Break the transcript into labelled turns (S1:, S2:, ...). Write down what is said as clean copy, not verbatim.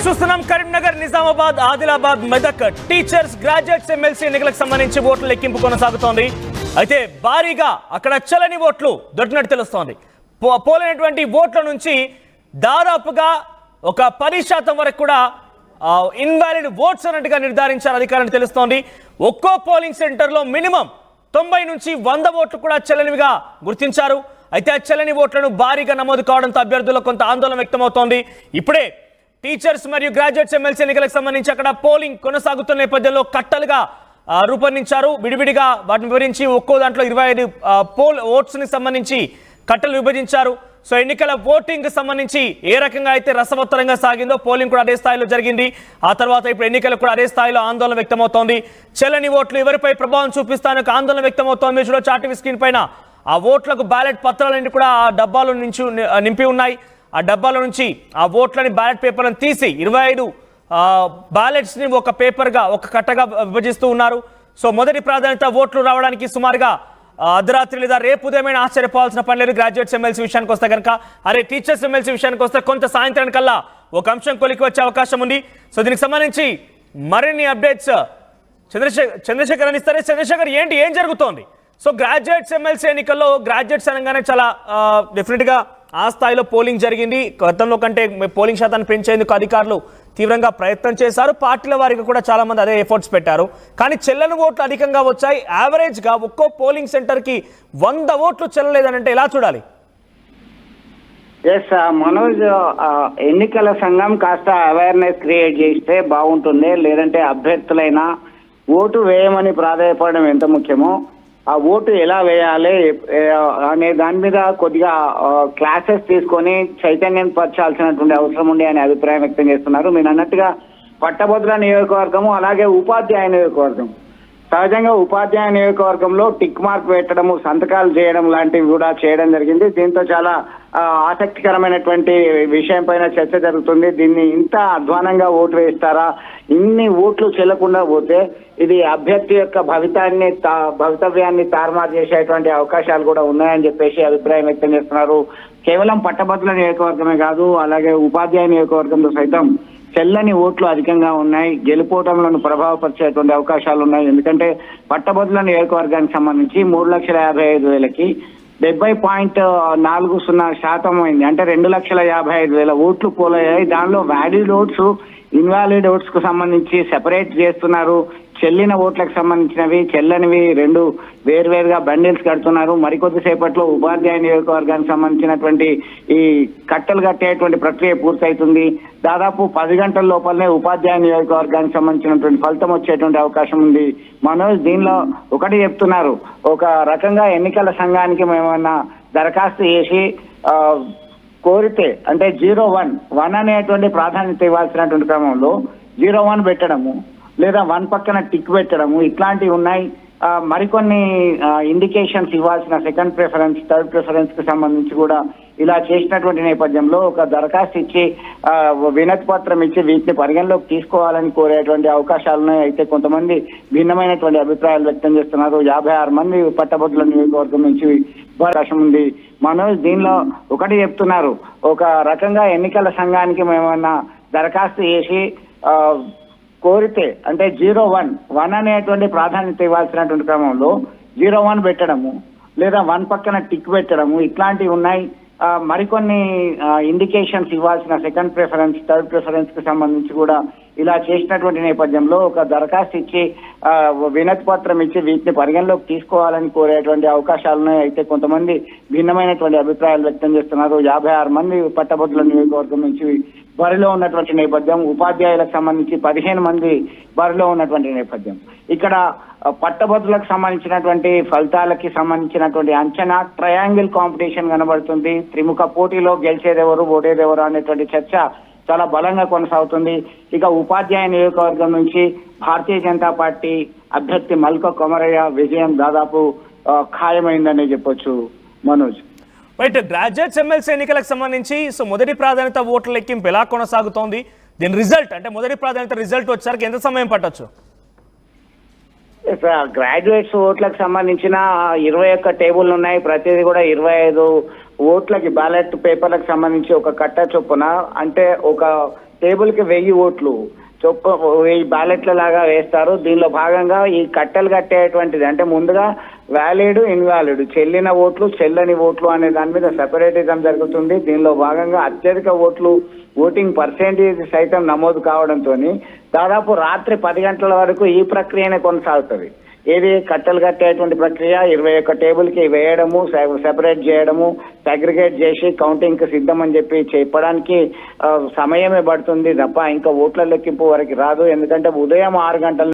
S1: చూస్తున్నాం Karimnagar, Nizamabad, Adilabad, Medak teachers, graduates, MLC ఎన్నికలకు సంబంధించి ఓట్ల లెక్కింపు కొనసాగుతోంది. అయితే భారీగా అక్కడ చలని ఓట్లు దొరికినట్టు తెలుస్తోంది. పోలైనటువంటి ఓట్ల నుంచి దాదాపుగా ఒక 10% వరకు కూడా ఇన్వాలిడ్ ఓట్స్ అన్నట్టుగా నిర్ధారించారు అధికారులు తెలుస్తోంది. ఒక్కో పోలింగ్ సెంటర్లో మినిమం 90 నుంచి 100 ఓట్లు కూడా చెల్లనివిగా గుర్తించారు. అయితే ఆ చెల్లని ఓట్లను భారీగా నమోదు కావడంతో అభ్యర్థుల్లో కొంత ఆందోళన వ్యక్తమవుతోంది. ఇప్పుడే టీచర్స్ మరియు గ్రాడ్యుయేట్స్ ఎమ్మెల్సీ ఎన్నికలకు సంబంధించి అక్కడ పోలింగ్ కొనసాగుతున్న నేపథ్యంలో కట్టలుగా రూపొందించారు. విడివిడిగా వాటిని వివరించి ఒక్కో దాంట్లో 25 పోల్ ఓట్స్ని సంబంధించి కట్టలు విభజించారు. సో ఎన్నికల ఓటింగ్ సంబంధించి ఏ రకంగా అయితే రసవత్తరంగా సాగిందో పోలింగ్ కూడా అదే స్థాయిలో జరిగింది. ఆ తర్వాత ఇప్పుడు ఎన్నికలు కూడా అదే స్థాయిలో ఆందోళన వ్యక్తమవుతోంది. చెల్లని ఓట్లు ఎవరిపై ప్రభావం చూపిస్తానో ఆందోళన వ్యక్తమవుతోంది. చూడొచ్చు ఆర్టీవీ స్క్రీన్ పైన ఆ ఓట్లకు బ్యాలెట్ పత్రాలన్నీ కూడా ఆ డబ్బాల నుంచి నింపి ఉన్నాయి. ఆ డబ్బాల నుంచి ఆ ఓట్లని బ్యాలెట్ పేపర్లను తీసి 25 బ్యాలెట్స్ని ఒక పేపర్గా ఒక కట్టగా విభజిస్తూ ఉన్నారు. సో మొదటి ప్రాధాన్యత ఓట్లు రావడానికి సుమారుగా అర్ధరాత్రి లేదా రేపు ఉదయమైన ఆశ్చర్యపోవాల్సిన పని లేదు. గ్రాడ్యుయేట్స్ ఎమ్మెల్సీ విషయానికి వస్తే కనుక టీచర్స్ ఎమ్మెల్సీ విషయానికి వస్తే కొంత సాయంత్రానికల్లా ఒక అంశం కొలికి వచ్చే అవకాశం ఉంది. సో దీనికి సంబంధించి మరిన్ని అప్డేట్స్ చంద్రశేఖర్ అందిస్తారు. చంద్రశేఖర్, ఏం జరుగుతోంది? సో గ్రాడ్యుయేట్స్ ఎమ్మెల్సీ ఎన్నికల్లో గ్రాడ్యుయేట్స్ అనగానే చాలా డెఫినెట్గా ఆ స్థాయిలో పోలింగ్ జరిగింది. గతంలో కంటే పోలింగ్ శాతాన్ని పెంచేందుకు అధికారులు తీవ్రంగా ప్రయత్నం చేశారు. పార్టీల వారికి కూడా చాలా మంది అదే ఎఫర్ట్స్ పెట్టారు. కానీ చెల్లని ఓట్లు అధికంగా వచ్చాయి. యావరేజ్గా ఒక్కో పోలింగ్ సెంటర్కి 100 ఓట్లు చెల్లలేదనంటే ఎలా చూడాలి?
S2: ఎస్ మనోజ్, ఎన్నికల సంఘం కాస్త అవేర్నెస్ క్రియేట్ చేస్తే బాగుంటుంది. లేదంటే అభ్యర్థులైనా ఓటు వేయమని ప్రాధాన్యపడడం ఎంత ముఖ్యమో ఆ ఓటు ఎలా వేయాలి అనే దాని మీద కొద్దిగా క్లాసెస్ తీసుకొని చైతన్యం పరచాల్సినటువంటి అవసరం ఉండే అనే అభిప్రాయం వ్యక్తం చేస్తున్నారు. మీరు అన్నట్టుగా పట్టభద్రుల నియోజకవర్గము అలాగే ఉపాధ్యాయ నియోజకవర్గం, సహజంగా ఉపాధ్యాయ నియోజకవర్గంలో టిక్ మార్క్ పెట్టడము, సంతకాలు చేయడం లాంటివి కూడా చేయడం జరిగింది. దీంతో చాలా ఆసక్తికరమైనటువంటి విషయం పైన చర్చ జరుగుతుంది. దీన్ని ఇంత అధ్వానంగా ఓటు వేస్తారా, ఇన్ని ఓట్లు చెల్లకుండా పోతే ఇది అభ్యర్థి యొక్క భవితవ్యాన్ని తారుమారు చేసేటువంటి అవకాశాలు కూడా ఉన్నాయని చెప్పేసి అభిప్రాయం వ్యక్తం చేస్తున్నారు. కేవలం పట్టభద్రుల నియోజకవర్గమే కాదు, అలాగే ఉపాధ్యాయ నియోజకవర్గంలో సైతం చెల్లని ఓట్లు అధికంగా ఉన్నాయి. గెలుపోవటంలను ప్రభావపరిచేటువంటి అవకాశాలు ఉన్నాయి. ఎందుకంటే పట్టభద్రుల నియోజకవర్గానికి సంబంధించి 3,55,000కి 70.40% అయింది. అంటే 2,55,000 ఓట్లు పోలయ్యాయి. దానిలో వ్యాలిడ్ ఓట్స్, ఇన్వాలిడ్ ఓట్స్ కు సంబంధించి సెపరేట్ చేస్తున్నారు. చెల్లిన ఓట్లకు సంబంధించినవి, చెల్లనివి రెండు వేర్వేరుగా బండిల్స్ కడుతున్నారు. మరికొద్ది సేపట్లో ఉపాధ్యాయ నియోజకవర్గానికి సంబంధించినటువంటి ఈ కట్టలు కట్టేటువంటి ప్రక్రియ పూర్తవుతుంది. దాదాపు 10 గంటల లోపలనే ఉపాధ్యాయ నియోజకవర్గానికి సంబంధించినటువంటి ఫలితం వచ్చేటువంటి అవకాశం ఉంది. మనోజ్, దీనిలో ఒకటి చెప్తున్నారు, ఒక రకంగా ఎన్నికల సంఘానికి మేమన్నా దరఖాస్తు చేసి కోరితే అంటే 01 అనేటువంటి ప్రాధాన్యత ఇవ్వాల్సినటువంటి క్రమంలో 01 పెట్టడము లేదా 1 పక్కన టిక్ పెట్టడము ఇట్లాంటివి ఉన్నాయి. మరికొన్ని ఇండికేషన్స్ ఇవ్వాల్సిన సెకండ్ ప్రిఫరెన్స్, థర్డ్ ప్రిఫరెన్స్ కి సంబంధించి కూడా ఇలా చేసినటువంటి నేపథ్యంలో ఒక దరఖాస్తు ఇచ్చి వినతి పత్రం ఇచ్చి వీటిని పరిగణలోకి తీసుకోవాలని కోరేటువంటి అవకాశాలున్నాయి. అయితే కొంతమంది భిన్నమైనటువంటి అభిప్రాయాలు వ్యక్తం చేస్తున్నారు. 56 మంది పట్టభద్రుల నియోజకవర్గం నుంచి అవకాశం ఉంది. మనోజ్, దీనిలో ఒకటి చెప్తున్నారు, ఒక రకంగా ఎన్నికల సంఘానికి మేమన్నా దరఖాస్తు చేసి కోరితే అంటే 01 అనేటువంటి ప్రాధాన్యత ఇవ్వాల్సినటువంటి క్రమంలో 01 పెట్టడము లేదా 1 పక్కన టిక్ పెట్టడము ఇట్లాంటివి ఉన్నాయి. మరికొన్ని ఇండికేషన్స్ ఇవ్వాల్సిన సెకండ్ ప్రిఫరెన్స్, థర్డ్ ప్రిఫరెన్స్ కి సంబంధించి కూడా ఇలా చేసినటువంటి నేపథ్యంలో ఒక దరఖాస్తు ఇచ్చి వినతి పత్రం ఇచ్చి వీటిని పరిగణలోకి తీసుకోవాలని కోరేటువంటి అవకాశాలున్నాయి. అయితే కొంతమంది భిన్నమైనటువంటి అభిప్రాయాలు వ్యక్తం చేస్తున్నారు. 56 మంది పట్టభద్రుల నియోజకవర్గం నుంచి బరిలో ఉన్నటువంటి నేపథ్యం, ఉపాధ్యాయులకు సంబంధించి 15 మంది బరిలో ఉన్నటువంటి నేపథ్యం. ఇక్కడ పట్టభద్రులకు సంబంధించినటువంటి ఫలితాలకి సంబంధించినటువంటి అంచనా ట్రయాంగిల్ కాంపిటీషన్ కనబడుతుంది. త్రిముఖ పోటీలో గెలిచేదెవరు, ఓటేదెవరు అనేటువంటి చర్చ చాలా బలంగా కొనసాగుతుంది. ఇక ఉపాధ్యాయ నియోజకవర్గం నుంచి భారతీయ జనతా పార్టీ అభ్యర్థి మల్క కొమరయ్య విజయం దాదాపు ఖాయమైందని చెప్పొచ్చు. మనోజ్,
S1: రైట్, గ్రాడ్యుయేట్స్ ఎమ్మెల్సీ ఎన్నికలకు సంబంధించి సో మొదటి ప్రాధాన్యత ఓట్ల లెక్కింపు ఎలా కొనసాగుతోంది? దీని రిజల్ట్ అంటే మొదటి ప్రాధాన్యత రిజల్ట్ వచ్చేసరికి ఎంత సమయం పట్టొచ్చు?
S2: గ్రాడ్యుయేట్స్ ఓట్లకు సంబంధించిన 21 టేబుల్ ఉన్నాయి. ప్రతిదీ కూడా 25 ఓట్లకి బ్యాలెట్ పేపర్లకు సంబంధించి ఒక కట్ట చొప్పున, అంటే ఒక టేబుల్ కి 1000 ఓట్లు చొప్పు 1000 బ్యాలెట్ల లాగా వేస్తారు. దీనిలో భాగంగా ఈ కట్టెలు కట్టేటువంటిది అంటే ముందుగా వ్యాలిడ్ ఇన్వాలిడ్ చెల్లిన ఓట్లు చెల్లని ఓట్లు అనే దాని మీద సెపరేటిజం జరుగుతుంది. దీనిలో భాగంగా అత్యధిక ఓట్లు ఓటింగ్ పర్సెంటేజ్ సైతం నమోదు కావడంతో దాదాపు రాత్రి 10 గంటల వరకు ఈ ప్రక్రియనే కొనసాగుతుంది. ఏది కట్టెలు కట్టేటువంటి ప్రక్రియ 21 టేబుల్ కి వేయడము, సెపరేట్ చేయడము, సెగ్రిగేట్ చేసి కౌంటింగ్ కి సిద్ధం అని చెప్పి చెప్పడానికి సమయమే పడుతుంది తప్ప ఇంకా ఓట్ల లెక్కింపు వరకు రాదు. ఎందుకంటే ఉదయం 6 గంటల